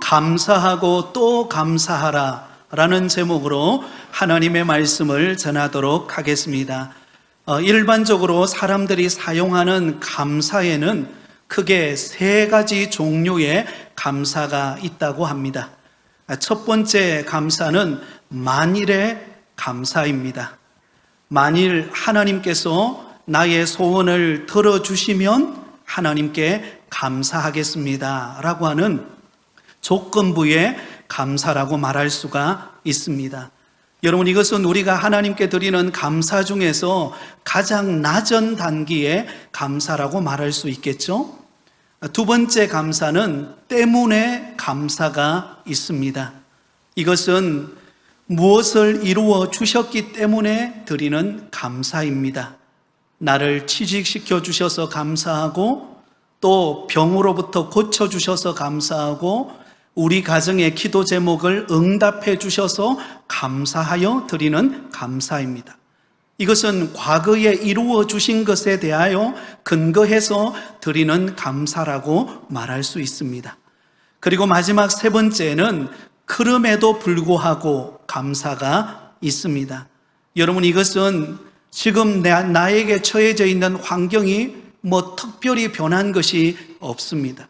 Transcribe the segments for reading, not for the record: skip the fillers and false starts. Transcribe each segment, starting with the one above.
감사하고 또 감사하라 라는 제목으로 하나님의 말씀을 전하도록 하겠습니다. 일반적으로 사람들이 사용하는 감사에는 크게 세 가지 종류의 감사가 있다고 합니다. 첫 번째 감사는 만일의 감사입니다. 만일 하나님께서 나의 소원을 들어주시면 하나님께 감사하겠습니다 라고 하는 조건부의 감사라고 말할 수가 있습니다. 여러분, 이것은 우리가 하나님께 드리는 감사 중에서 가장 낮은 단계의 감사라고 말할 수 있겠죠? 두 번째 감사는 때문에 감사가 있습니다. 이것은 무엇을 이루어 주셨기 때문에 드리는 감사입니다. 나를 취직시켜 주셔서 감사하고, 또 병으로부터 고쳐주셔서 감사하고, 우리 가정의 기도 제목을 응답해 주셔서 감사하여 드리는 감사입니다. 이것은 과거에 이루어 주신 것에 대하여 근거해서 드리는 감사라고 말할 수 있습니다. 그리고 마지막 세 번째는 그럼에도 불구하고 감사가 있습니다. 여러분, 이것은 지금 나에게 처해져 있는 환경이 특별히 변한 것이 없습니다.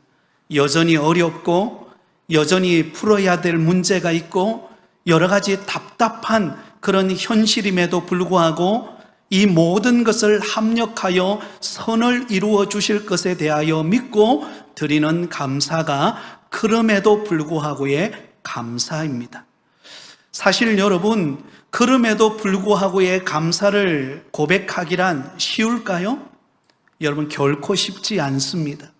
여전히 어렵고 여전히 풀어야 될 문제가 있고 여러 가지 답답한 그런 현실임에도 불구하고 이 모든 것을 합력하여 선을 이루어 주실 것에 대하여 믿고 드리는 감사가 그럼에도 불구하고의 감사입니다. 사실 여러분, 그럼에도 불구하고의 감사를 고백하기란 쉬울까요? 여러분, 결코 쉽지 않습니다.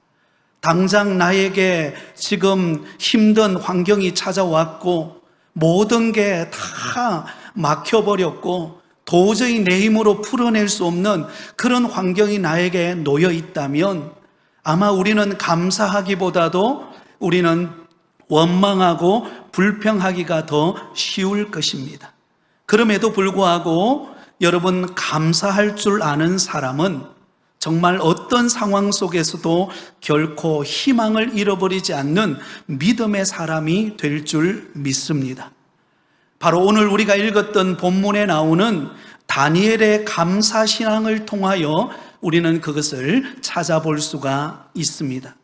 당장 나에게 지금 힘든 환경이 찾아왔고 모든 게 다 막혀버렸고 도저히 내 힘으로 풀어낼 수 없는 그런 환경이 나에게 놓여 있다면 아마 우리는 감사하기보다도 우리는 원망하고 불평하기가 더 쉬울 것입니다. 그럼에도 불구하고 여러분, 감사할 줄 아는 사람은 정말 어떤 상황 속에서도 결코 희망을 잃어버리지 않는 믿음의 사람이 될 줄 믿습니다. 바로 오늘 우리가 읽었던 본문에 나오는 다니엘의 감사신앙을 통하여 우리는 그것을 찾아볼 수가 있습니다.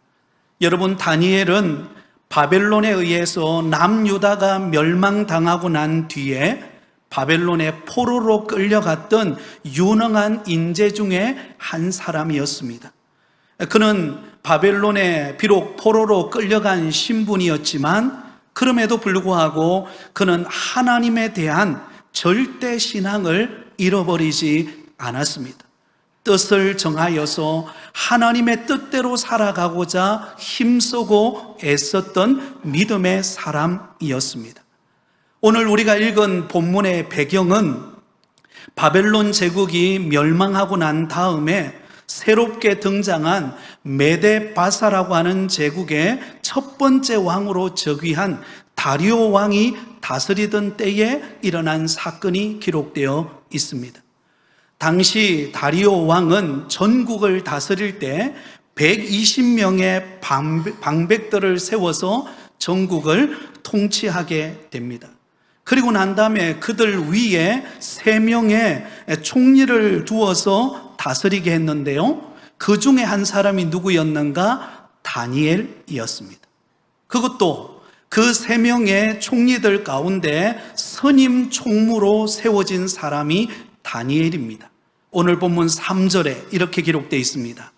여러분, 다니엘은 바벨론에 의해서 남유다가 멸망당하고 난 뒤에 바벨론의 포로로 끌려갔던 유능한 인재 중에 한 사람이었습니다. 그는 바벨론에 비록 포로로 끌려간 신분이었지만 그럼에도 불구하고 그는 하나님에 대한 절대 신앙을 잃어버리지 않았습니다. 뜻을 정하여서 하나님의 뜻대로 살아가고자 힘쓰고 애썼던 믿음의 사람이었습니다. 오늘 우리가 읽은 본문의 배경은 바벨론 제국이 멸망하고 난 다음에 새롭게 등장한 메데바사라고 하는 제국의 첫 번째 왕으로 즉위한 다리오 왕이 다스리던 때에 일어난 사건이 기록되어 있습니다. 당시 다리오 왕은 전국을 다스릴 때 120명의 방백들을 세워서 전국을 통치하게 됩니다. 그리고 난 다음에 그들 위에 3명의 총리를 두어서 다스리게 했는데요, 그 중에 한 사람이 누구였는가? 다니엘이었습니다. 그것도 그 3명의 총리들 가운데 선임 총무로 세워진 사람이 다니엘입니다. 오늘 본문 3절에 이렇게 기록되어 있습니다.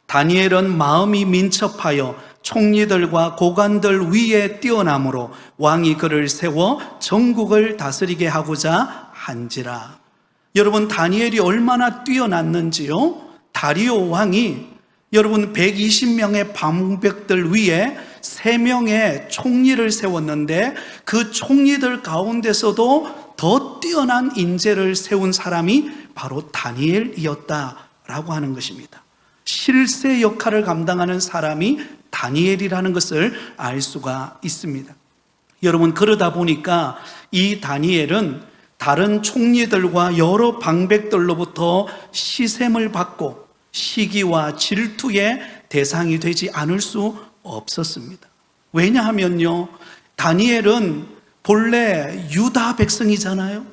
다니엘은 마음이 민첩하여 총리들과 고관들 위에 뛰어남으로 왕이 그를 세워 전국을 다스리게 하고자 한지라. 여러분, 다니엘이 얼마나 뛰어났는지요? 다리오 왕이 여러분 120명의 방백들 위에 3명의 총리를 세웠는데 그 총리들 가운데서도 더 뛰어난 인재를 세운 사람이 바로 다니엘이었다라고 하는 것입니다. 실세 역할을 감당하는 사람이 다니엘이라는 것을 알 수가 있습니다. 여러분, 그러다 보니까 이 다니엘은 다른 총리들과 여러 방백들로부터 시샘을 받고 시기와 질투의 대상이 되지 않을 수 없었습니다. 왜냐하면요, 다니엘은 본래 유다 백성이잖아요.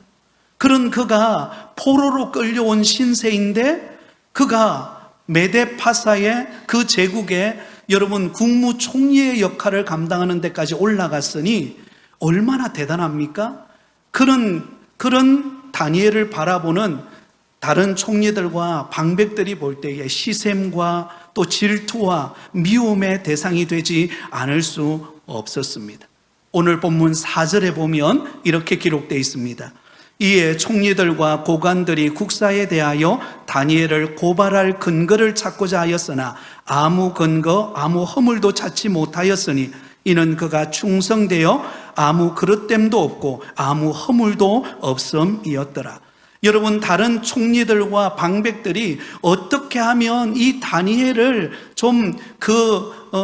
그런 그가 포로로 끌려온 신세인데 그가 메데파사의 그 제국에 여러분 국무총리의 역할을 감당하는 데까지 올라갔으니 얼마나 대단합니까? 그런 다니엘을 바라보는 다른 총리들과 방백들이 볼 때에 시샘과 또 질투와 미움의 대상이 되지 않을 수 없었습니다. 오늘 본문 4절에 보면 이렇게 기록되어 있습니다. 이에 총리들과 고관들이 국사에 대하여 다니엘을 고발할 근거를 찾고자 하였으나 아무 근거, 아무 허물도 찾지 못하였으니 이는 그가 충성되어 아무 그릇됨도 없고 아무 허물도 없음이었더라. 여러분, 다른 총리들과 방백들이 어떻게 하면 이 다니엘을 좀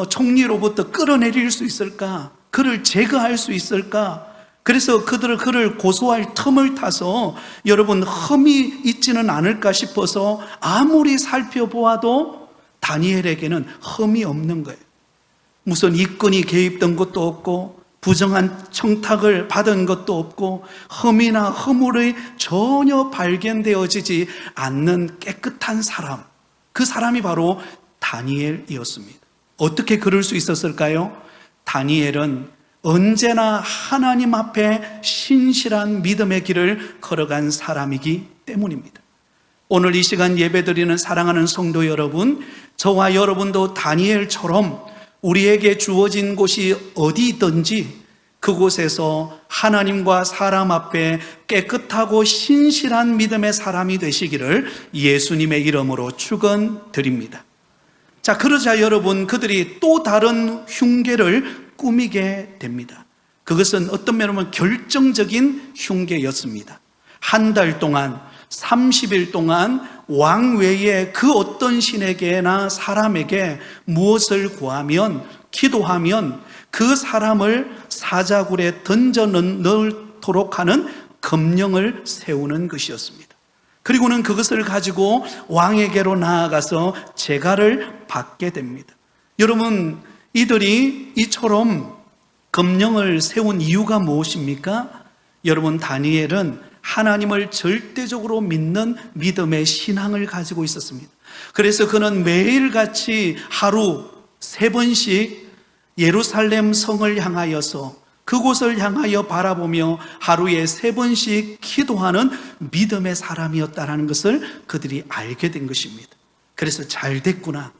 총리로부터 끌어내릴 수 있을까? 그를 제거할 수 있을까? 그래서 그를 고소할 틈을 타서 여러분 흠이 있지는 않을까 싶어서 아무리 살펴보아도 다니엘에게는 흠이 없는 거예요. 무슨 이권이 개입된 것도 없고 부정한 청탁을 받은 것도 없고 흠이나 허물이 전혀 발견되어지지 않는 깨끗한 사람, 그 사람이 바로 다니엘이었습니다. 어떻게 그럴 수 있었을까요? 다니엘은 언제나 하나님 앞에 신실한 믿음의 길을 걸어간 사람이기 때문입니다. 오늘 이 시간 예배드리는 사랑하는 성도 여러분, 저와 여러분도 다니엘처럼 우리에게 주어진 곳이 어디든지 그곳에서 하나님과 사람 앞에 깨끗하고 신실한 믿음의 사람이 되시기를 예수님의 이름으로 축원드립니다. 자, 그러자 여러분, 그들이 또 다른 흉계를 꾸미게 됩니다. 그것은 어떤 면으로 결정적인 흉계였습니다. 한 달 동안 30일 동안 왕 외에 그 어떤 신에게나 사람에게 무엇을 구하면, 기도하면 그 사람을 사자굴에 던져 넣도록 하는 금령을 세우는 것이었습니다. 그리고는 그것을 가지고 왕에게로 나아가서 제가를 받게 됩니다. 여러분, 이들이 이처럼 금령을 세운 이유가 무엇입니까? 여러분, 다니엘은 하나님을 절대적으로 믿는 믿음의 신앙을 가지고 있었습니다. 그래서 그는 매일같이 하루 3번씩 예루살렘 성을 향하여서 그곳을 향하여 바라보며 하루에 3번씩 기도하는 믿음의 사람이었다는 것을 그들이 알게 된 것입니다. 그래서 잘 됐구나,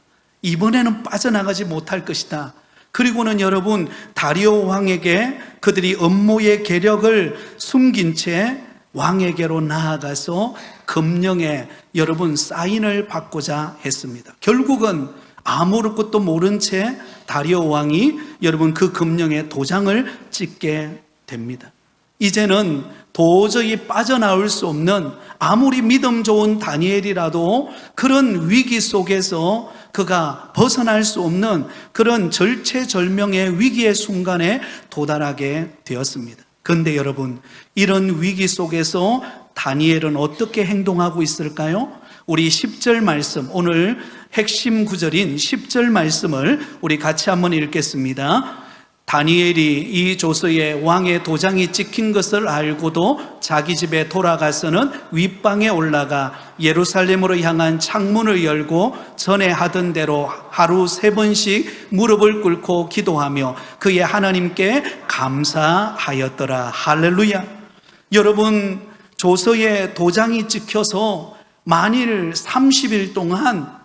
이번에는 빠져나가지 못할 것이다. 그리고는 여러분, 다리오 왕에게 그들이 음모의 계력을 숨긴 채 왕에게로 나아가서 금령에 여러분 사인을 받고자 했습니다. 결국은 아무것도 모른 채 다리오 왕이 여러분 그 금령에 도장을 찍게 됩니다. 이제는 도저히 빠져나올 수 없는, 아무리 믿음 좋은 다니엘이라도 그런 위기 속에서 그가 벗어날 수 없는 그런 절체절명의 위기의 순간에 도달하게 되었습니다. 그런데 여러분, 이런 위기 속에서 다니엘은 어떻게 행동하고 있을까요? 우리 10절 말씀, 오늘 핵심 구절인 10절 말씀을 우리 같이 한번 읽겠습니다. 다니엘이 이 조서에 왕의 도장이 찍힌 것을 알고도 자기 집에 돌아가서는 윗방에 올라가 예루살렘으로 향한 창문을 열고 전에 하던 대로 하루 3번씩 무릎을 꿇고 기도하며 그의 하나님께 감사하였더라. 할렐루야. 여러분, 조서에 도장이 찍혀서 만일 30일 동안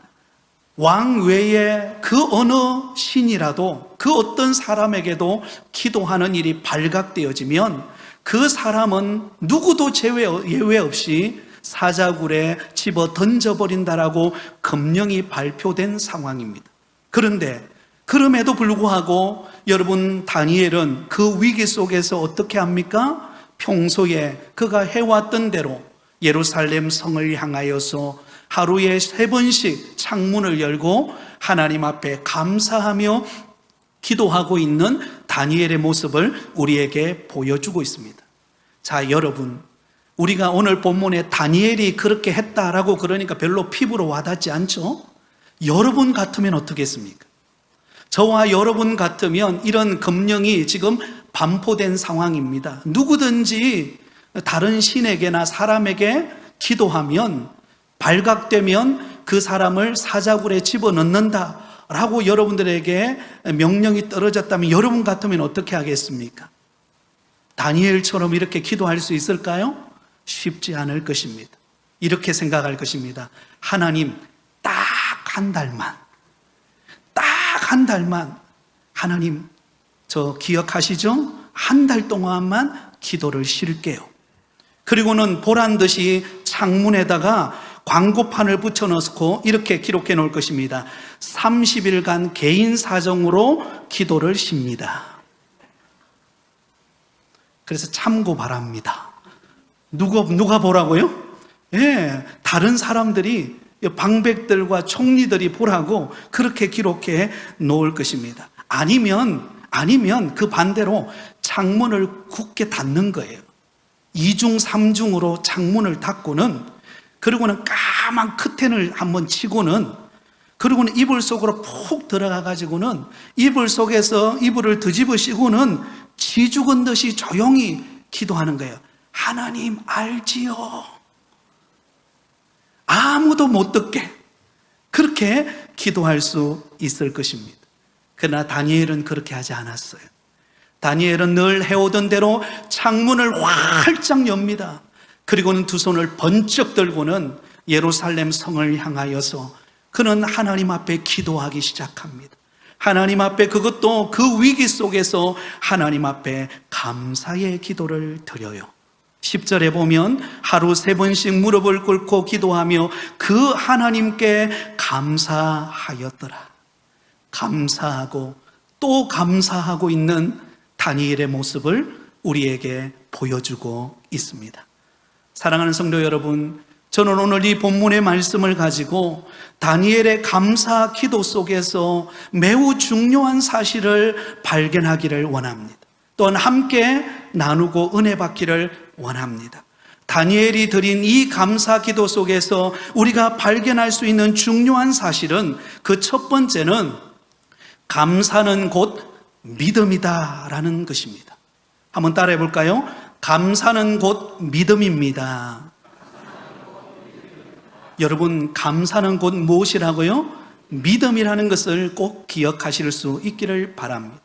왕 외에 그 어느 신이라도 그 어떤 사람에게도 기도하는 일이 발각되어지면 그 사람은 누구도 예외 없이 사자굴에 집어 던져버린다라고 금령이 발표된 상황입니다. 그런데 그럼에도 불구하고 여러분, 다니엘은 그 위기 속에서 어떻게 합니까? 평소에 그가 해왔던 대로 예루살렘 성을 향하여서 하루에 3번씩 창문을 열고 하나님 앞에 감사하며 기도하고 있는 다니엘의 모습을 우리에게 보여주고 있습니다. 자, 여러분, 우리가 오늘 본문에 다니엘이 그렇게 했다라고 그러니까 별로 피부로 와닿지 않죠? 여러분 같으면 어떻겠습니까? 저와 여러분 같으면 이런 금령이 지금 반포된 상황입니다. 누구든지 다른 신에게나 사람에게 기도하면, 발각되면 그 사람을 사자굴에 집어넣는다 라고 여러분들에게 명령이 떨어졌다면 여러분 같으면 어떻게 하겠습니까? 다니엘처럼 이렇게 기도할 수 있을까요? 쉽지 않을 것입니다. 이렇게 생각할 것입니다. 하나님, 딱 한 달만 하나님, 저 기억하시죠? 한 달 동안만 기도를 쉴게요. 그리고는 보란 듯이 창문에다가 광고판을 붙여놓고 이렇게 기록해 놓을 것입니다. 30일간 개인 사정으로 기도를 쉽니다. 그래서 참고 바랍니다. 누가 보라고요? 예, 다른 사람들이, 방백들과 총리들이 보라고 그렇게 기록해 놓을 것입니다. 아니면 그 반대로 창문을 굳게 닫는 거예요. 2중 3중으로 창문을 닫고는, 그리고는 까만 커튼을 한번 치고는, 그리고는 이불 속으로 푹 들어가 가지고는 이불 속에서 이불을 뒤집으시고는 쥐 죽은 듯이 조용히 기도하는 거예요. 하나님 알지요? 아무도 못 듣게 그렇게 기도할 수 있을 것입니다. 그러나 다니엘은 그렇게 하지 않았어요. 다니엘은 늘 해오던 대로 창문을 활짝 엽니다. 그리고는 두 손을 번쩍 들고는 예루살렘 성을 향하여서 그는 하나님 앞에 기도하기 시작합니다. 하나님 앞에, 그것도 그 위기 속에서 하나님 앞에 감사의 기도를 드려요. 10절에 보면 하루 3번씩 무릎을 꿇고 기도하며 그 하나님께 감사하였더라. 감사하고 또 감사하고 있는 다니엘의 모습을 우리에게 보여주고 있습니다. 사랑하는 성도 여러분, 저는 오늘 이 본문의 말씀을 가지고 다니엘의 감사 기도 속에서 매우 중요한 사실을 발견하기를 원합니다. 또한 함께 나누고 은혜 받기를 원합니다. 다니엘이 드린 이 감사 기도 속에서 우리가 발견할 수 있는 중요한 사실은, 그 첫 번째는 감사는 곧 믿음이다 라는 것입니다. 한번 따라해 볼까요? 감사는 곧 믿음입니다. 여러분, 감사는 곧 무엇이라고요? 믿음이라는 것을 꼭 기억하실 수 있기를 바랍니다.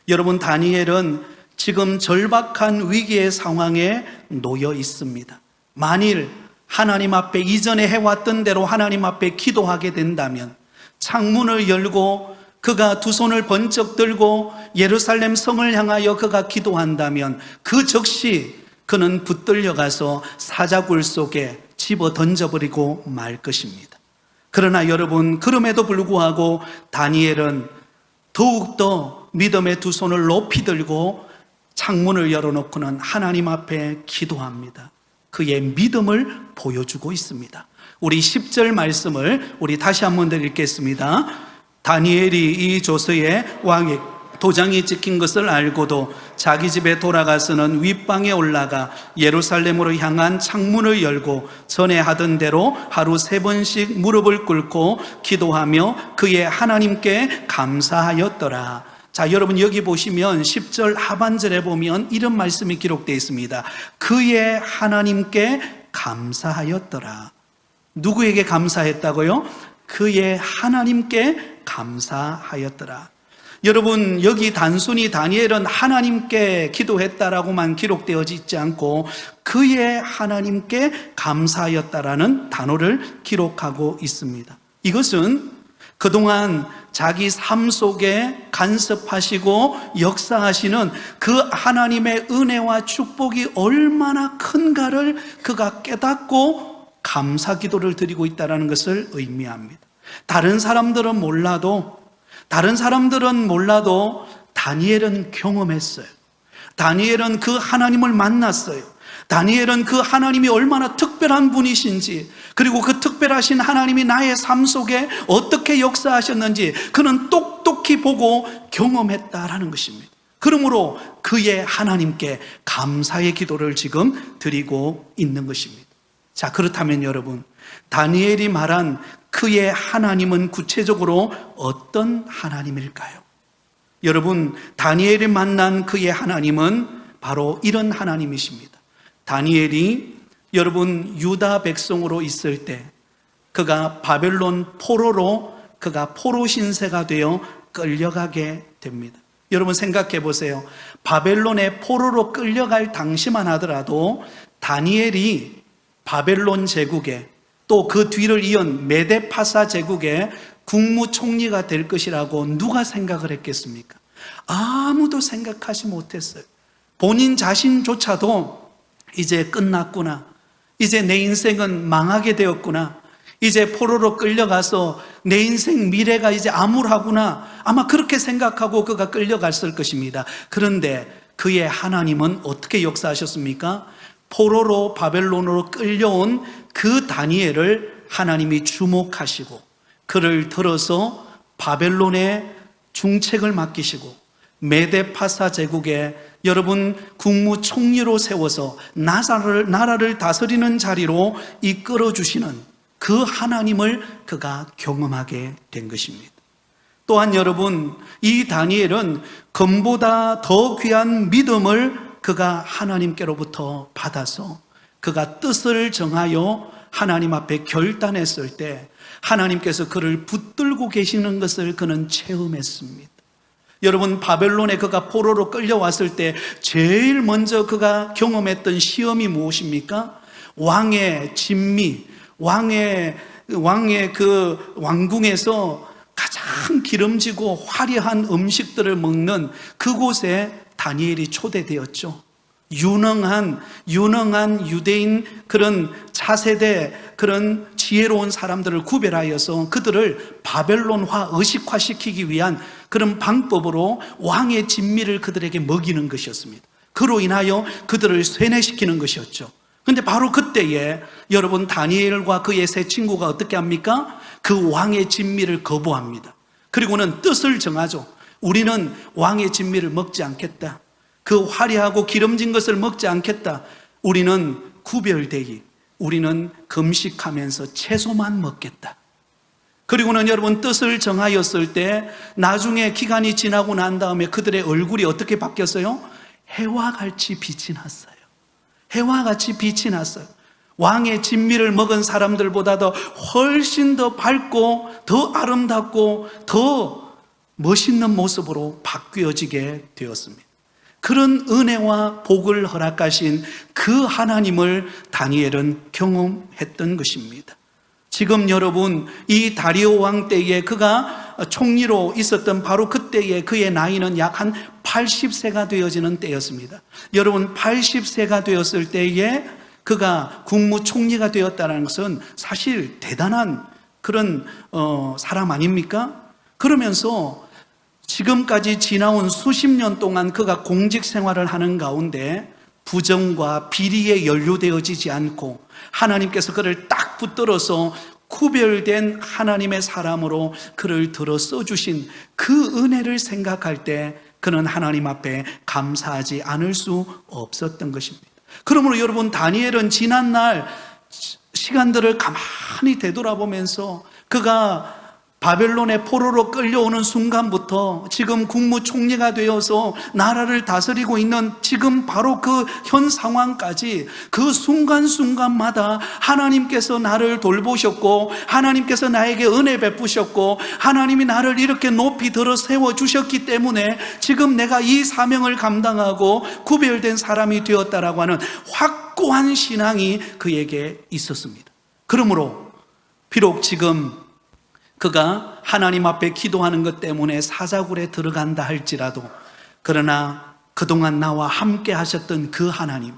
여러분, 다니엘은 지금 절박한 위기의 상황에 놓여 있습니다. 만일 하나님 앞에 이전에 해왔던 대로 하나님 앞에 기도하게 된다면, 창문을 열고 그가 두 손을 번쩍 들고 예루살렘 성을 향하여 그가 기도한다면 그 즉시 그는 붙들려 가서 사자굴 속에 집어 던져버리고 말 것입니다. 그러나 여러분, 그럼에도 불구하고 다니엘은 더욱더 믿음의 두 손을 높이 들고 창문을 열어놓고는 하나님 앞에 기도합니다. 그의 믿음을 보여주고 있습니다. 우리 10절 말씀을 우리 다시 한번 읽겠습니다. 다니엘이 이 조서에 왕의 도장이 찍힌 것을 알고도 자기 집에 돌아가서는 윗방에 올라가 예루살렘으로 향한 창문을 열고 전에 하던 대로 하루 3번씩 무릎을 꿇고 기도하며 그의 하나님께 감사하였더라. 자, 여러분 여기 보시면 10절 하반절에 보면 이런 말씀이 기록되어 있습니다. 그의 하나님께 감사하였더라. 누구에게 감사했다고요? 그의 하나님께 감사하였더라. 여러분, 여기 단순히 다니엘은 하나님께 기도했다라고만 기록되어 있지 않고 그의 하나님께 감사하였다라는 단어를 기록하고 있습니다. 이것은 그동안 자기 삶 속에 간섭하시고 역사하시는 그 하나님의 은혜와 축복이 얼마나 큰가를 그가 깨닫고 감사 기도를 드리고 있다는 것을 의미합니다. 다른 사람들은 몰라도 다니엘은 경험했어요. 다니엘은 그 하나님을 만났어요. 다니엘은 그 하나님이 얼마나 특별한 분이신지, 그리고 그 특별하신 하나님이 나의 삶 속에 어떻게 역사하셨는지 그는 똑똑히 보고 경험했다라는 것입니다. 그러므로 그의 하나님께 감사의 기도를 지금 드리고 있는 것입니다. 자, 그렇다면 여러분, 다니엘이 말한 그의 하나님은 구체적으로 어떤 하나님일까요? 여러분, 다니엘이 만난 그의 하나님은 바로 이런 하나님이십니다. 다니엘이 여러분 유다 백성으로 있을 때 그가 바벨론 포로로 그가 포로 신세가 되어 끌려가게 됩니다. 여러분 생각해 보세요. 바벨론의 포로로 끌려갈 당시만 하더라도 다니엘이 바벨론 제국에 또 그 뒤를 이은 메데파사 제국의 국무총리가 될 것이라고 누가 생각을 했겠습니까? 아무도 생각하지 못했어요. 본인 자신조차도 이제 끝났구나, 이제 내 인생은 망하게 되었구나, 이제 포로로 끌려가서 내 인생 미래가 이제 암울하구나, 아마 그렇게 생각하고 그가 끌려갔을 것입니다. 그런데 그의 하나님은 어떻게 역사하셨습니까? 포로로 바벨론으로 끌려온 그 다니엘을 하나님이 주목하시고 그를 들어서 바벨론의 중책을 맡기시고 메데파사 제국에 여러분 국무총리로 세워서 나라를 다스리는 자리로 이끌어 주시는 그 하나님을 그가 경험하게 된 것입니다. 또한 여러분, 이 다니엘은 금보다 더 귀한 믿음을 그가 하나님께로부터 받아서 그가 뜻을 정하여 하나님 앞에 결단했을 때 하나님께서 그를 붙들고 계시는 것을 그는 체험했습니다. 여러분, 바벨론에 그가 포로로 끌려왔을 때 제일 먼저 그가 경험했던 시험이 무엇입니까? 왕의 진미, 왕의 그 왕궁에서 가장 기름지고 화려한 음식들을 먹는 그곳에 다니엘이 초대되었죠. 유능한 유대인 그런 차세대 그런 지혜로운 사람들을 구별하여서 그들을 바벨론화 의식화시키기 위한 그런 방법으로 왕의 진미를 그들에게 먹이는 것이었습니다. 그로 인하여 그들을 쇠뇌시키는 것이었죠. 그런데 바로 그때에 여러분 다니엘과 그의 세 친구가 어떻게 합니까? 그 왕의 진미를 거부합니다. 그리고는 뜻을 정하죠. 우리는 왕의 진미를 먹지 않겠다. 그 화려하고 기름진 것을 먹지 않겠다. 우리는 구별되기, 우리는 금식하면서 채소만 먹겠다. 그리고는 여러분 뜻을 정하였을 때 나중에 기간이 지나고 난 다음에 그들의 얼굴이 어떻게 바뀌었어요? 해와 같이 빛이 났어요. 해와 같이 빛이 났어요. 왕의 진미를 먹은 사람들보다도 훨씬 더 밝고 더 아름답고 더 멋있는 모습으로 바뀌어지게 되었습니다. 그런 은혜와 복을 허락하신 그 하나님을 다니엘은 경험했던 것입니다. 지금 여러분, 이 다리오 왕 때에 그가 총리로 있었던 바로 그때에 그의 나이는 약 한 80세가 되어지는 때였습니다. 여러분, 80세가 되었을 때에 그가 국무총리가 되었다는 것은 사실 대단한 그런 사람 아닙니까? 그러면서 지금까지 지나온 수십 년 동안 그가 공직 생활을 하는 가운데 부정과 비리에 연루되어지지 않고 하나님께서 그를 딱 붙들어서 구별된 하나님의 사람으로 그를 들어 써주신 그 은혜를 생각할 때 그는 하나님 앞에 감사하지 않을 수 없었던 것입니다. 그러므로 여러분, 다니엘은 지난날 시간들을 가만히 되돌아보면서 그가 바벨론의 포로로 끌려오는 순간부터 지금 국무총리가 되어서 나라를 다스리고 있는 지금 바로 그 현 상황까지 그 순간순간마다 하나님께서 나를 돌보셨고 하나님께서 나에게 은혜 베푸셨고 하나님이 나를 이렇게 높이 들어 세워주셨기 때문에 지금 내가 이 사명을 감당하고 구별된 사람이 되었다라고 하는 확고한 신앙이 그에게 있었습니다. 그러므로 비록 지금 그가 하나님 앞에 기도하는 것 때문에 사자굴에 들어간다 할지라도 그러나 그동안 나와 함께 하셨던 그 하나님,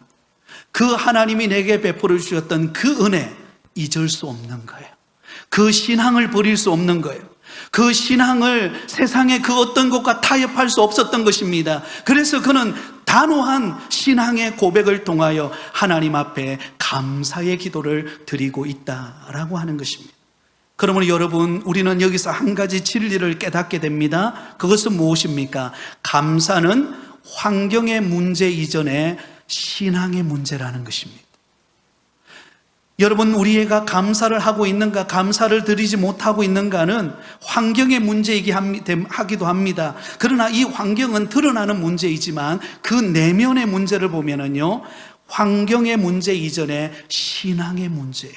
그 하나님이 내게 베풀어 주셨던 그 은혜 잊을 수 없는 거예요. 그 신앙을 버릴 수 없는 거예요. 그 신앙을 세상의 그 어떤 것과 타협할 수 없었던 것입니다. 그래서 그는 단호한 신앙의 고백을 통하여 하나님 앞에 감사의 기도를 드리고 있다라고 하는 것입니다. 그러므로 여러분, 우리는 여기서 한 가지 진리를 깨닫게 됩니다. 그것은 무엇입니까? 감사는 환경의 문제 이전에 신앙의 문제라는 것입니다. 여러분, 우리가 감사를 하고 있는가, 감사를 드리지 못하고 있는가는 환경의 문제이기도 합니다. 그러나 이 환경은 드러나는 문제이지만 그 내면의 문제를 보면은요, 환경의 문제 이전에 신앙의 문제예요.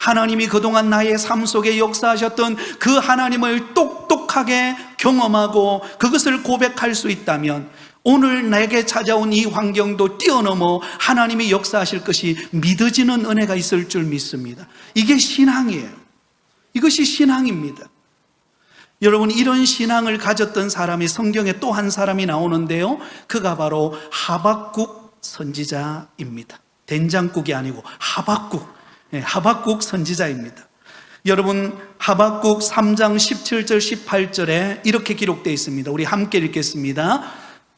하나님이 그동안 나의 삶 속에 역사하셨던 그 하나님을 똑똑하게 경험하고 그것을 고백할 수 있다면 오늘 내게 찾아온 이 환경도 뛰어넘어 하나님이 역사하실 것이 믿어지는 은혜가 있을 줄 믿습니다. 이게 신앙이에요. 이것이 신앙입니다. 여러분, 이런 신앙을 가졌던 사람이 성경에 또 한 사람이 나오는데요, 그가 바로 하박국 선지자입니다. 된장국이 아니고 하박국 선지자입니다. 여러분, 하박국 3장 17절 18절에 이렇게 기록되어 있습니다. 우리 함께 읽겠습니다.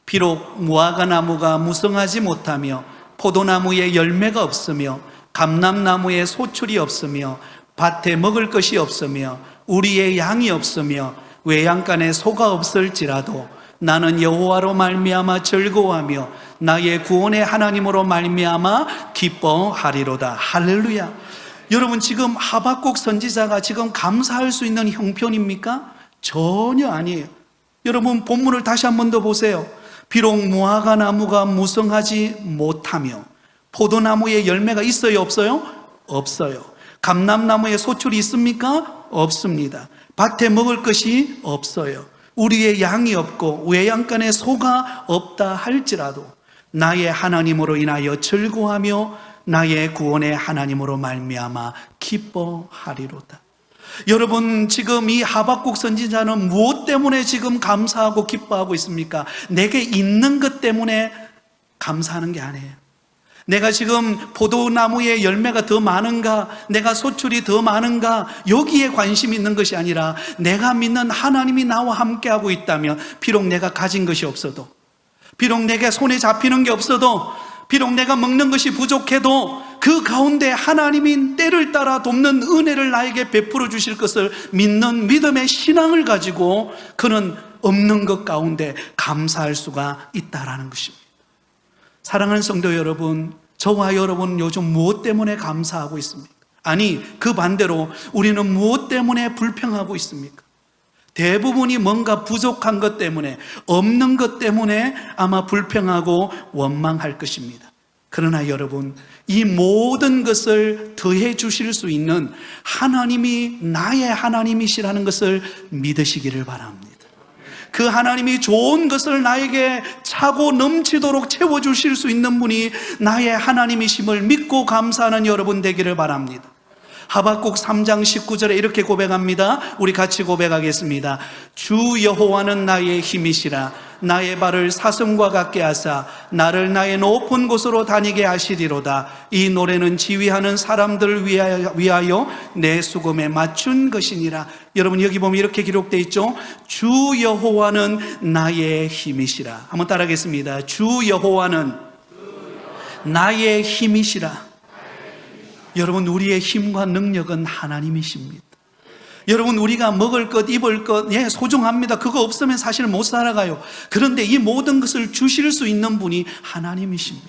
비록 무화과나무가 무성하지 못하며 포도나무에 열매가 없으며 감람나무에 소출이 없으며 밭에 먹을 것이 없으며 우리의 양이 없으며 외양간에 소가 없을지라도 나는 여호와로 말미암아 즐거워하며 나의 구원의 하나님으로 말미암아 기뻐하리로다. 할렐루야. 여러분, 지금 하박국 선지자가 지금 감사할 수 있는 형편입니까? 전혀 아니에요. 여러분, 본문을 다시 한 번 더 보세요. 비록 무화과나무가 무성하지 못하며 포도나무에 열매가 있어요, 없어요? 없어요. 감람나무에 소출이 있습니까? 없습니다. 밭에 먹을 것이 없어요. 우리의 양이 없고 외양간에 소가 없다 할지라도 나의 하나님으로 인하여 즐거워하며 나의 구원의 하나님으로 말미암아 기뻐하리로다. 여러분, 지금 이 하박국 선지자는 무엇 때문에 지금 감사하고 기뻐하고 있습니까? 내게 있는 것 때문에 감사하는 게 아니에요. 내가 지금 포도나무에 열매가 더 많은가, 내가 소출이 더 많은가, 여기에 관심이 있는 것이 아니라 내가 믿는 하나님이 나와 함께하고 있다면, 비록 내가 가진 것이 없어도, 비록 내게 손에 잡히는 게 없어도, 비록 내가 먹는 것이 부족해도 그 가운데 하나님이 때를 따라 돕는 은혜를 나에게 베풀어 주실 것을 믿는 믿음의 신앙을 가지고 그는 없는 것 가운데 감사할 수가 있다라는 것입니다. 사랑하는 성도 여러분, 저와 여러분 요즘 무엇 때문에 감사하고 있습니까? 아니, 그 반대로 우리는 무엇 때문에 불평하고 있습니까? 대부분이 뭔가 부족한 것 때문에, 없는 것 때문에 아마 불평하고 원망할 것입니다. 그러나 여러분, 이 모든 것을 더해 주실 수 있는 하나님이 나의 하나님이시라는 것을 믿으시기를 바랍니다. 그 하나님이 좋은 것을 나에게 차고 넘치도록 채워주실 수 있는 분이 나의 하나님이심을 믿고 감사하는 여러분 되기를 바랍니다. 하박국 3장 19절에 이렇게 고백합니다. 우리 같이 고백하겠습니다. 주 여호와는 나의 힘이시라. 나의 발을 사슴과 같게 하사 나를 나의 높은 곳으로 다니게 하시리로다. 이 노래는 지휘하는 사람들을 위하여 내 수금에 맞춘 것이니라. 여러분, 여기 보면 이렇게 기록되어 있죠. 주 여호와는 나의 힘이시라. 한번 따라하겠습니다. 주 여호와는 나의 힘이시라. 여러분, 우리의 힘과 능력은 하나님이십니다. 여러분, 우리가 먹을 것, 입을 것, 소중합니다. 그거 없으면 사실 못 살아가요. 그런데 이 모든 것을 주실 수 있는 분이 하나님이십니다.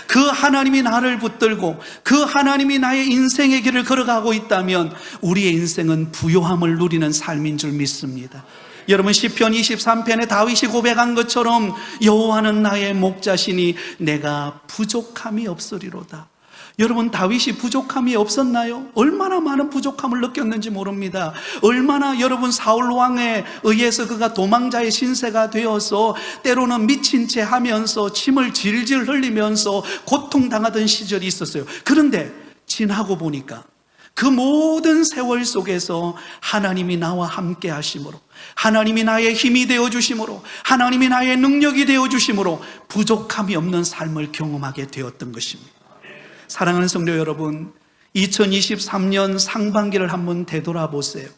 그 하나님이 나를 붙들고 그 하나님이 나의 인생의 길을 걸어가고 있다면 우리의 인생은 부요함을 누리는 삶인 줄 믿습니다. 여러분, 시편 23편에 다윗이 고백한 것처럼 여호와는 나의 목자시니 내가 부족함이 없으리로다. 여러분, 다윗이 부족함이 없었나요? 얼마나 많은 부족함을 느꼈는지 모릅니다. 얼마나 여러분, 사울 왕에 의해서 그가 도망자의 신세가 되어서 때로는 미친 채 하면서 침을 질질 흘리면서 고통당하던 시절이 있었어요. 그런데 지나고 보니까 그 모든 세월 속에서 하나님이 나와 함께 하심으로, 하나님이 나의 힘이 되어주심으로, 하나님이 나의 능력이 되어주심으로 부족함이 없는 삶을 경험하게 되었던 것입니다. 사랑하는 성도 여러분, 2023년 상반기를 한번 되돌아보세요.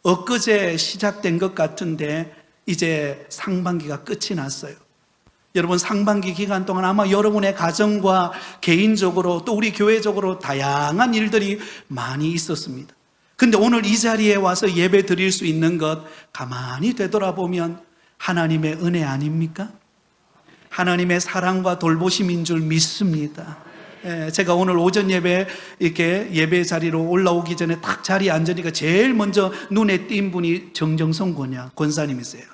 엊그제 시작된 것 같은데 이제 상반기가 끝이 났어요. 여러분, 상반기 기간 동안 아마 여러분의 가정과 개인적으로 또 우리 교회적으로 다양한 일들이 많이 있었습니다. 근데 오늘 이 자리에 와서 예배 드릴 수 있는 것 가만히 되돌아보면 하나님의 은혜 아닙니까? 하나님의 사랑과 돌보심인 줄 믿습니다. 제가 오늘 오전 예배 이렇게 예배 자리로 올라오기 전에 딱 자리에 앉으니까 제일 먼저 눈에 띈 분이 정정성 권사님이세요.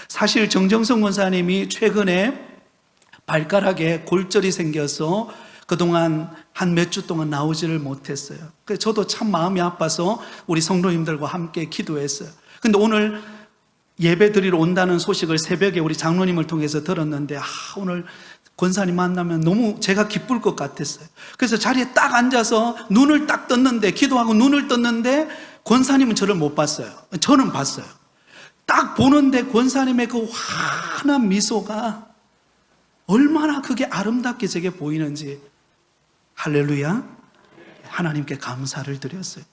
사실 정정성 권사님이 최근에 발가락에 골절이 생겨서 그동안 한 몇 주 동안 나오지를 못했어요. 그래서 저도 참 마음이 아파서 우리 성도님들과 함께 기도했어요. 근데 오늘 예배 드리러 온다는 소식을 새벽에 우리 장로님을 통해서 들었는데 오늘 권사님 만나면 너무 제가 기쁠 것 같았어요. 그래서 자리에 딱 앉아서 눈을 딱 떴는데, 기도하고 눈을 떴는데 권사님은 저를 못 봤어요. 저는 봤어요. 딱 보는데 권사님의 그 환한 미소가 얼마나 그게 아름답게 제게 보이는지, 할렐루야, 하나님께 감사를 드렸어요.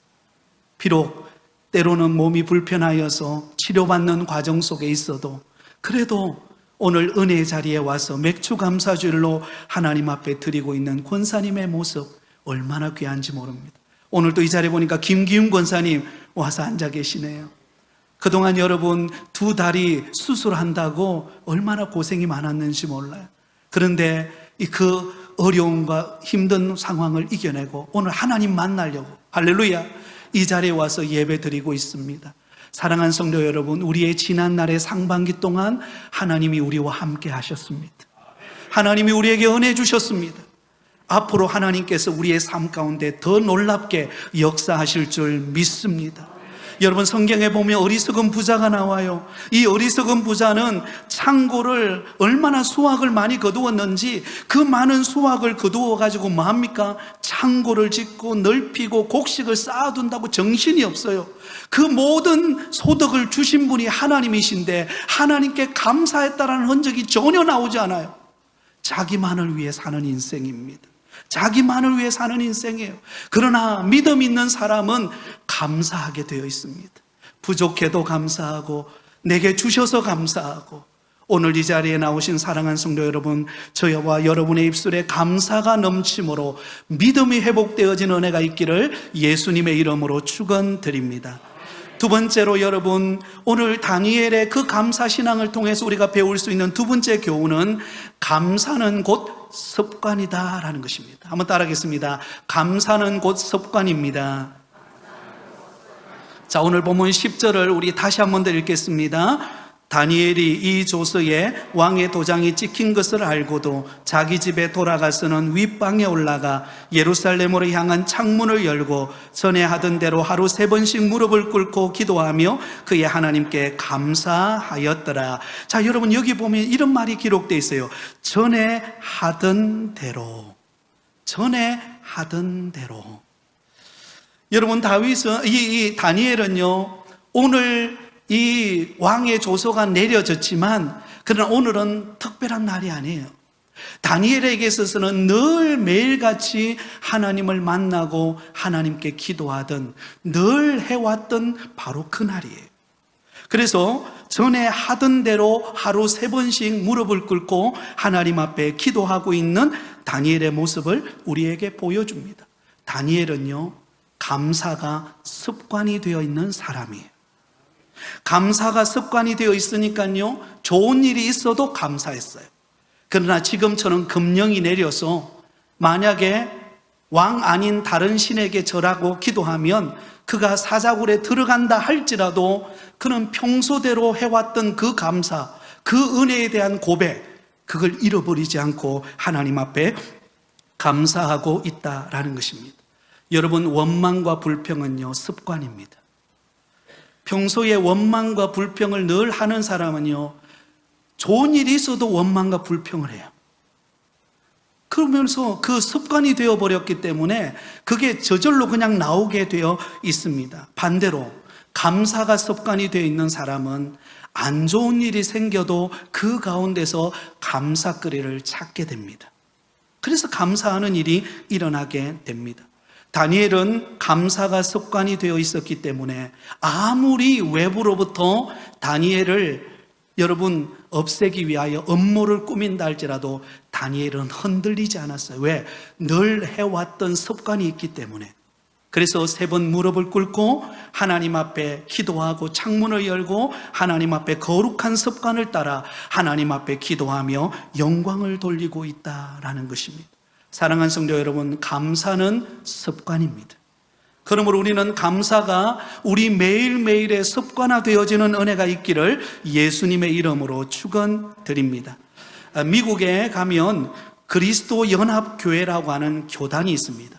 비록 때로는 몸이 불편하여서 치료받는 과정 속에 있어도 그래도 오늘 은혜의 자리에 와서 맥주 감사주일로 하나님 앞에 드리고 있는 권사님의 모습 얼마나 귀한지 모릅니다. 오늘도 이 자리에 보니까 김기훈 권사님 와서 앉아 계시네요. 그동안 여러분 두 다리 수술한다고 얼마나 고생이 많았는지 몰라요. 그런데 그 어려움과 힘든 상황을 이겨내고 오늘 하나님 만나려고, 할렐루야, 이 자리에 와서 예배 드리고 있습니다. 사랑하는 성도 여러분, 우리의 지난날의 상반기 동안 하나님이 우리와 함께 하셨습니다. 하나님이 우리에게 은혜 주셨습니다. 앞으로 하나님께서 우리의 삶 가운데 더 놀랍게 역사하실 줄 믿습니다. 여러분, 성경에 보면 어리석은 부자가 나와요. 이 어리석은 부자는 창고를 얼마나 수확을 많이 거두었는지 그 많은 수확을 거두어 가지고 뭐합니까? 창고를 짓고 넓히고 곡식을 쌓아둔다고 정신이 없어요. 그 모든 소득을 주신 분이 하나님이신데 하나님께 감사했다라는 흔적이 전혀 나오지 않아요. 자기만을 위해 사는 인생입니다. 자기만을 위해 사는 인생이에요. 그러나 믿음 있는 사람은 감사하게 되어 있습니다. 부족해도 감사하고 내게 주셔서 감사하고, 오늘 이 자리에 나오신 사랑하는 성도 여러분, 저와 여러분의 입술에 감사가 넘침으로 믿음이 회복되어진 은혜가 있기를 예수님의 이름으로 축원드립니다. 두 번째로 여러분, 오늘 다니엘의 그 감사신앙을 통해서 우리가 배울 수 있는 두 번째 교훈은 감사는 곧 습관이다라는 것입니다. 한번 따라하겠습니다. 감사는 곧 습관입니다. 자, 오늘 본문 10절을 우리 다시 한 번 더 읽겠습니다. 다니엘이 이 조서에 왕의 도장이 찍힌 것을 알고도 자기 집에 돌아가서는 윗방에 올라가 예루살렘으로 향한 창문을 열고 전에 하던 대로 하루 3번씩 무릎을 꿇고 기도하며 그의 하나님께 감사하였더라. 자, 여러분, 여기 보면 이런 말이 기록되어 있어요. 전에 하던 대로. 전에 하던 대로. 여러분, 이 다니엘은요, 오늘 이 왕의 조서가 내려졌지만 그러나 오늘은 특별한 날이 아니에요. 다니엘에게 있어서는 늘 매일같이 하나님을 만나고 하나님께 기도하던, 늘 해왔던 바로 그 날이에요. 그래서 전에 하던 대로 하루 3번씩 무릎을 꿇고 하나님 앞에 기도하고 있는 다니엘의 모습을 우리에게 보여줍니다. 다니엘은요, 감사가 습관이 되어 있는 사람이에요. 감사가 습관이 되어 있으니까요, 좋은 일이 있어도 감사했어요. 그러나 지금처럼 금령이 내려서 만약에 왕 아닌 다른 신에게 절하고 기도하면 그가 사자굴에 들어간다 할지라도 그는 평소대로 해왔던 그 감사, 그 은혜에 대한 고백, 그걸 잃어버리지 않고 하나님 앞에 감사하고 있다라는 것입니다. 여러분, 원망과 불평은요, 습관입니다. 평소에 원망과 불평을 늘 하는 사람은요, 좋은 일이 있어도 원망과 불평을 해요. 그러면서 그 습관이 되어버렸기 때문에 그게 저절로 그냥 나오게 되어 있습니다. 반대로 감사가 습관이 되어 있는 사람은 안 좋은 일이 생겨도 그 가운데서 감사거리를 찾게 됩니다. 그래서 감사하는 일이 일어나게 됩니다. 다니엘은 감사가 습관이 되어 있었기 때문에 아무리 외부로부터 다니엘을 여러분 없애기 위하여 음모를 꾸민다 할지라도 다니엘은 흔들리지 않았어요. 왜? 늘 해왔던 습관이 있기 때문에. 그래서 3번 무릎을 꿇고 하나님 앞에 기도하고 창문을 열고 하나님 앞에 거룩한 습관을 따라 하나님 앞에 기도하며 영광을 돌리고 있다라는 것입니다. 사랑하는 성도 여러분, 감사는 습관입니다. 그러므로 우리는 감사가 우리 매일매일의 습관화되어지는 은혜가 있기를 예수님의 이름으로 축원드립니다. 미국에 가면 그리스도 연합교회라고 하는 교단이 있습니다.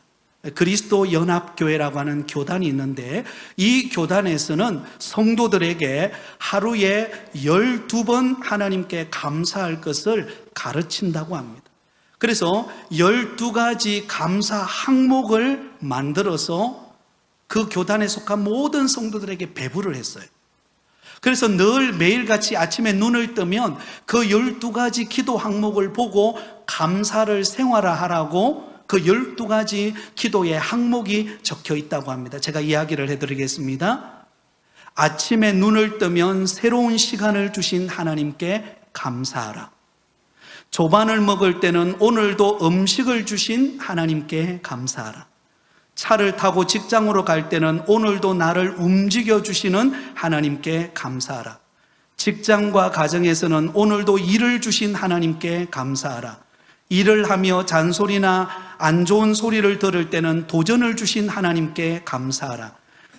그리스도 연합교회라고 하는 교단이 있는데, 이 교단에서는 성도들에게 하루에 12번 하나님께 감사할 것을 가르친다고 합니다. 그래서 12가지 감사 항목을 만들어서 그 교단에 속한 모든 성도들에게 배부를 했어요. 그래서 늘 매일같이 아침에 눈을 뜨면 그 12가지 기도 항목을 보고 감사를 생활화하라고 그 12가지 기도의 항목이 적혀 있다고 합니다. 제가 이야기를 해드리겠습니다. 아침에 눈을 뜨면 새로운 시간을 주신 하나님께 감사하라. 조반을 먹을 때는 오늘도 음식을 주신 하나님께 감사하라. 차를 타고 직장으로 갈 때는 오늘도 나를 움직여 주시는 하나님께 감사하라. 직장과 가정에서는 오늘도 일을 주신 하나님께 감사하라. 일을 하며 잔소리나 안 좋은 소리를 들을 때는 도전을 주신 하나님께 감사하라.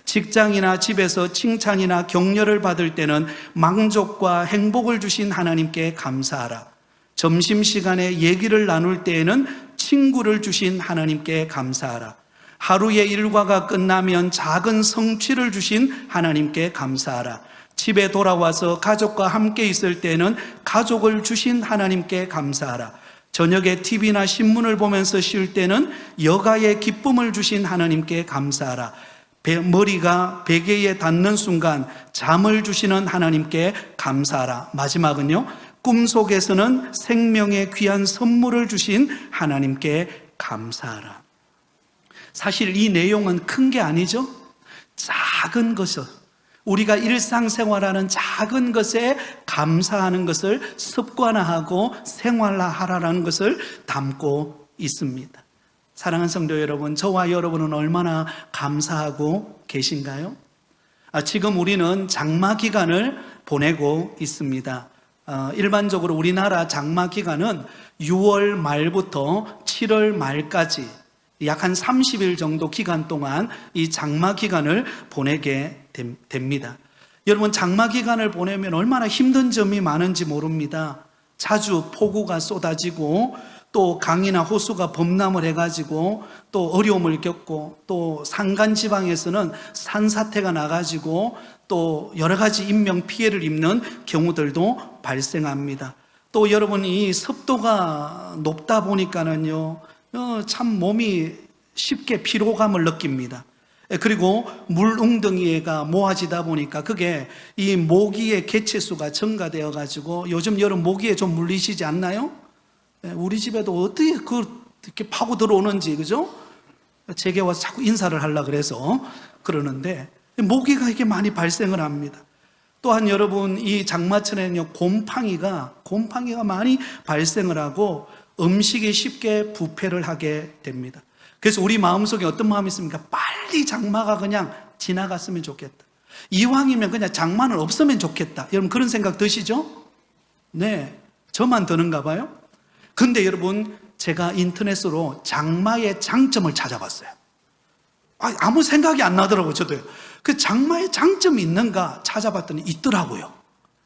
직장이나 집에서 칭찬이나 격려를 받을 때는 만족과 행복을 주신 하나님께 감사하라. 점심시간에 얘기를 나눌 때에는 친구를 주신 하나님께 감사하라. 하루의 일과가 끝나면 작은 성취를 주신 하나님께 감사하라. 집에 돌아와서 가족과 함께 있을 때는 가족을 주신 하나님께 감사하라. 저녁에 TV나 신문을 보면서 쉴 때는 여가의 기쁨을 주신 하나님께 감사하라. 머리가 베개에 닿는 순간 잠을 주시는 하나님께 감사하라. 마지막은요, 꿈속에서는 생명의 귀한 선물을 주신 하나님께 감사하라. 사실 이 내용은 큰 게 아니죠. 작은 것을, 우리가 일상생활하는 작은 것에 감사하는 것을 습관화하고 생활화하라는 것을 담고 있습니다. 사랑하는 성도 여러분, 저와 여러분은 얼마나 감사하고 계신가요? 지금 우리는 장마 기간을 보내고 있습니다. 일반적으로 우리나라 장마 기간은 6월 말부터 7월 말까지 약 한 30일 정도 기간 동안 이 장마 기간을 보내게 됩니다. 여러분, 장마 기간을 보내면 얼마나 힘든 점이 많은지 모릅니다. 자주 폭우가 쏟아지고 또 강이나 호수가 범람을 해가지고 또 어려움을 겪고 또 산간지방에서는 산사태가 나가지고 또 여러 가지 인명 피해를 입는 경우들도 발생합니다. 또 여러분, 이 습도가 높다 보니까는요, 참 몸이 쉽게 피로감을 느낍니다. 그리고 물 웅덩이가 모아지다 보니까 그게 이 모기의 개체수가 증가되어 가지고 요즘 여름 모기에 좀 물리시지 않나요? 우리 집에도 어떻게 이렇게 파고 들어오는지, 그죠? 제게 와서 자꾸 인사를 하려고 그래서 그러는데 모기가 이렇게 많이 발생을 합니다. 또한 여러분, 이 장마철에는요, 곰팡이가 많이 발생을 하고 음식이 쉽게 부패를 하게 됩니다. 그래서 우리 마음속에 어떤 마음이 있습니까? 빨리 장마가 그냥 지나갔으면 좋겠다. 이왕이면 그냥 장마는 없으면 좋겠다. 여러분, 그런 생각 드시죠? 네, 저만 드는가 봐요. 근데 여러분, 제가 인터넷으로 장마의 장점을 찾아봤어요. 아무 생각이 안 나더라고요. 저도요. 그 장마의 장점이 있는가 찾아봤더니 있더라고요.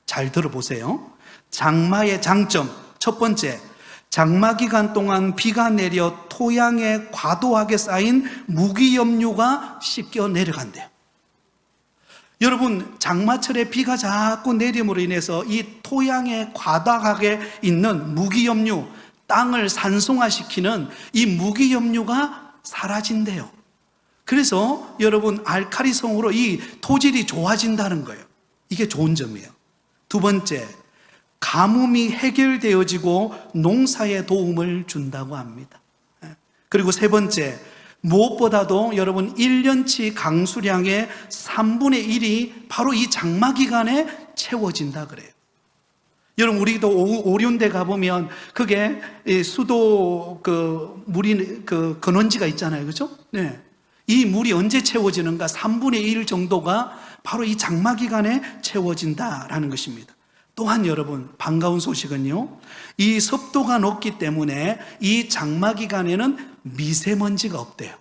잘 들어보세요. 장마의 장점, 첫 번째, 장마 기간 동안 비가 내려 토양에 과도하게 쌓인 무기염류가 씻겨 내려간대요. 여러분, 장마철에 비가 자꾸 내림으로 인해서 이 토양에 과다하게 있는 무기염류, 땅을 산성화시키는 이 무기염류가 사라진대요. 그래서 여러분, 알칼리성으로 이 토질이 좋아진다는 거예요. 이게 좋은 점이에요. 두 번째, 가뭄이 해결되어지고 농사에 도움을 준다고 합니다. 그리고 세 번째, 무엇보다도 여러분, 1년치 강수량의 3분의 1이 바로 이 장마 기간에 채워진다 그래요. 여러분, 우리도 오륜대 가보면 그게 수도 물이 근원지가 있잖아요. 그죠? 네. 이 물이 언제 채워지는가? 3분의 1 정도가 바로 이 장마 기간에 채워진다라는 것입니다. 또한 여러분, 반가운 소식은요, 이 습도가 높기 때문에 이 장마 기간에는 미세먼지가 없대요.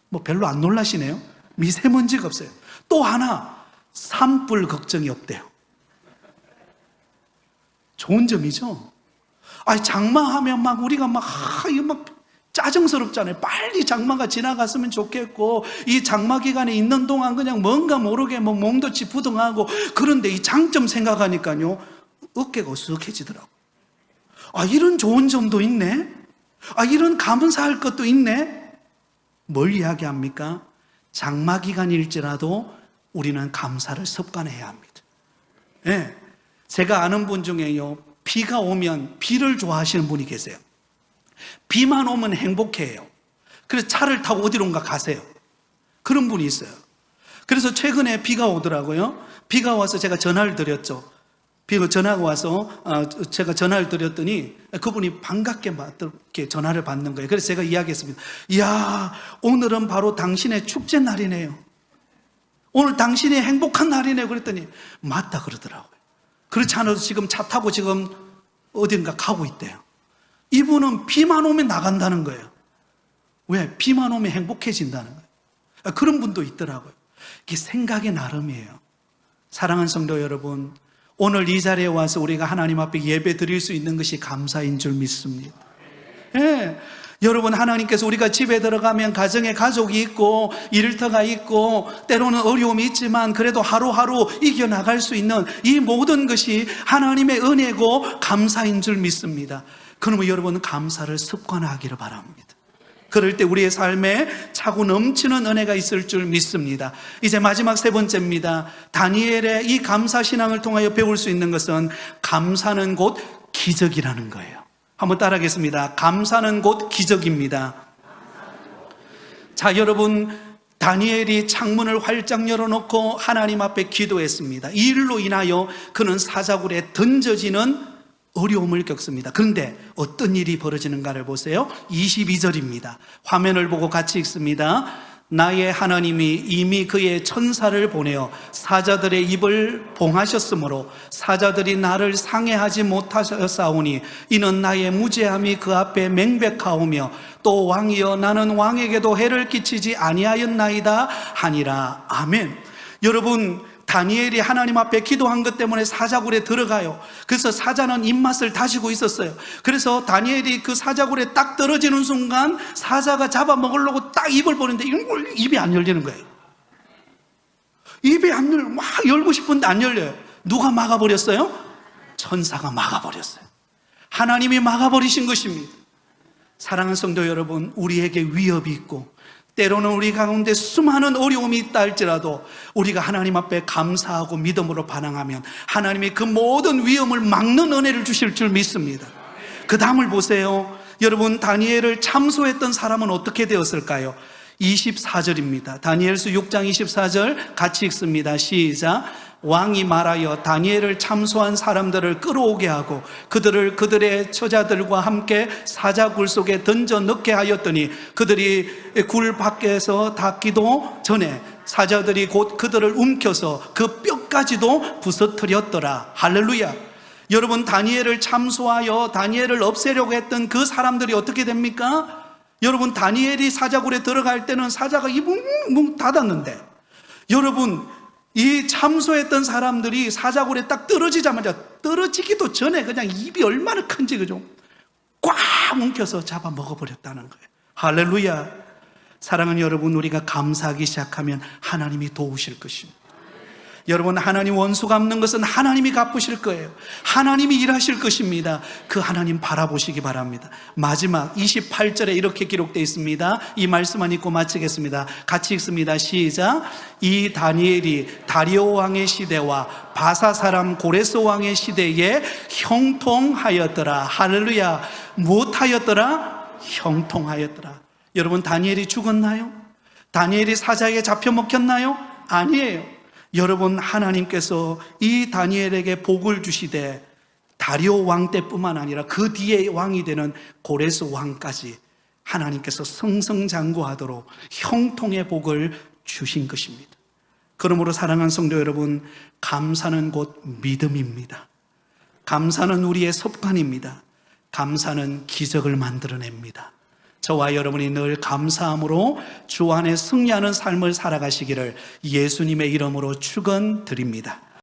뭐 별로 안 놀라시네요. 미세먼지가 없어요. 또 하나, 산불 걱정이 없대요. 좋은 점이죠. 아니, 장마하면 막 우리가 이거 막 짜증스럽잖아요. 빨리 장마가 지나갔으면 좋겠고, 이 장마 기간에 있는 동안 그냥 뭔가 모르게 뭐 몸도치 부둥하고, 그런데 이 장점 생각하니까요, 어깨가 으쓱해지더라고요. 아, 이런 좋은 점도 있네? 아, 이런 감사할 것도 있네? 뭘 이야기합니까? 장마 기간일지라도 우리는 감사를 습관해야 합니다. 네. 제가 아는 분 중에요, 비가 오면 비를 좋아하시는 분이 계세요. 비만 오면 행복해요. 그래서 차를 타고 어디론가 가세요. 그런 분이 있어요. 그래서 최근에 비가 오더라고요. 비가 와서 제가 전화를 드렸죠. 비가 전화가 와서 제가 전화를 드렸더니 그분이 반갑게 이렇게 전화를 받는 거예요. 그래서 제가 이야기했습니다. 이야, 오늘은 바로 당신의 축제 날이네요. 오늘 당신이 행복한 날이네요. 그랬더니 맞다 그러더라고요. 그렇지 않아도 지금 차 타고 지금 어딘가 가고 있대요. 이분은 비만 오면 나간다는 거예요. 왜? 비만 오면 행복해진다는 거예요. 그런 분도 있더라고요. 이게 생각의 나름이에요. 사랑하는 성도 여러분, 오늘 이 자리에 와서 우리가 하나님 앞에 예배 드릴 수 있는 것이 감사인 줄 믿습니다. 예. 여러분, 하나님께서 우리가 집에 들어가면 가정에 가족이 있고 일터가 있고 때로는 어려움이 있지만 그래도 하루하루 이겨나갈 수 있는 이 모든 것이 하나님의 은혜고 감사인 줄 믿습니다. 그러면 여러분, 감사를 습관하기를 바랍니다. 그럴 때 우리의 삶에 차고 넘치는 은혜가 있을 줄 믿습니다. 이제 마지막 세 번째입니다. 다니엘의 이 감사신앙을 통하여 배울 수 있는 것은 감사는 곧 기적이라는 거예요. 한번 따라하겠습니다. 감사는 곧 기적입니다. 자, 여러분, 다니엘이 창문을 활짝 열어놓고 하나님 앞에 기도했습니다. 이 일로 인하여 그는 사자굴에 던져지는 어려움을 겪습니다. 그런데 어떤 일이 벌어지는가를 보세요. 22절입니다. 화면을 보고 같이 읽습니다. 나의 하나님이 이미 그의 천사를 보내어 사자들의 입을 봉하셨으므로 사자들이 나를 상해하지 못하셨사오니 이는 나의 무죄함이 그 앞에 명백하오며 또 왕이여 나는 왕에게도 해를 끼치지 아니하였나이다 하니라. 아멘. 여러분, 다니엘이 하나님 앞에 기도한 것 때문에 사자굴에 들어가요. 그래서 사자는 입맛을 다지고 있었어요. 그래서 다니엘이 그 사자굴에 딱 떨어지는 순간 사자가 잡아먹으려고 딱 입을 보는데 입이 안 열리는 거예요. 입이 안 열려. 막 열고 싶은데 안 열려요. 누가 막아버렸어요? 천사가 막아버렸어요. 하나님이 막아버리신 것입니다. 사랑하는 성도 여러분, 우리에게 위협이 있고 때로는 우리 가운데 수많은 어려움이 있다 할지라도 우리가 하나님 앞에 감사하고 믿음으로 반응하면 하나님이 그 모든 위험을 막는 은혜를 주실 줄 믿습니다. 그 다음을 보세요. 여러분, 다니엘을 참소했던 사람은 어떻게 되었을까요? 24절입니다. 다니엘서 6장 24절 같이 읽습니다. 시작. 왕이 말하여 다니엘을 참소한 사람들을 끌어오게 하고 그들을 그들의 처자들과 함께 사자굴 속에 던져 넣게 하였더니 그들이 굴 밖에서 닿기도 전에 사자들이 곧 그들을 움켜서 그 뼈까지도 부서뜨렸더라. 할렐루야. 여러분, 다니엘을 참소하여 다니엘을 없애려고 했던 그 사람들이 어떻게 됩니까? 여러분, 다니엘이 사자굴에 들어갈 때는 사자가 입을 뭉 닫았는데 여러분, 이 참소했던 사람들이 사자굴에 딱 떨어지자마자 떨어지기도 전에 그냥 입이 얼마나 큰지 그죠? 꽉 뭉켜서 잡아 먹어버렸다는 거예요. 할렐루야. 사랑하는 여러분, 우리가 감사하기 시작하면 하나님이 도우실 것입니다. 여러분, 하나님 원수 갚는 것은 하나님이 갚으실 거예요. 하나님이 일하실 것입니다. 그 하나님 바라보시기 바랍니다. 마지막 28절에 이렇게 기록되어 있습니다. 이 말씀만 읽고 마치겠습니다. 같이 읽습니다. 시작. 이 다니엘이 다리오 왕의 시대와 바사 사람 고레스 왕의 시대에 형통하였더라. 할렐루야. 무엇하였더라? 형통하였더라. 여러분, 다니엘이 죽었나요? 다니엘이 사자에게 잡혀 먹혔나요? 아니에요. 여러분, 하나님께서 이 다니엘에게 복을 주시되 다리오 왕 때뿐만 아니라 그 뒤에 왕이 되는 고레스 왕까지 하나님께서 승승장구하도록 형통의 복을 주신 것입니다. 그러므로 사랑하는 성도 여러분, 감사는 곧 믿음입니다. 감사는 우리의 습관입니다. 감사는 기적을 만들어냅니다. 저와 여러분이 늘 감사함으로 주 안에 승리하는 삶을 살아가시기를 예수님의 이름으로 축원드립니다.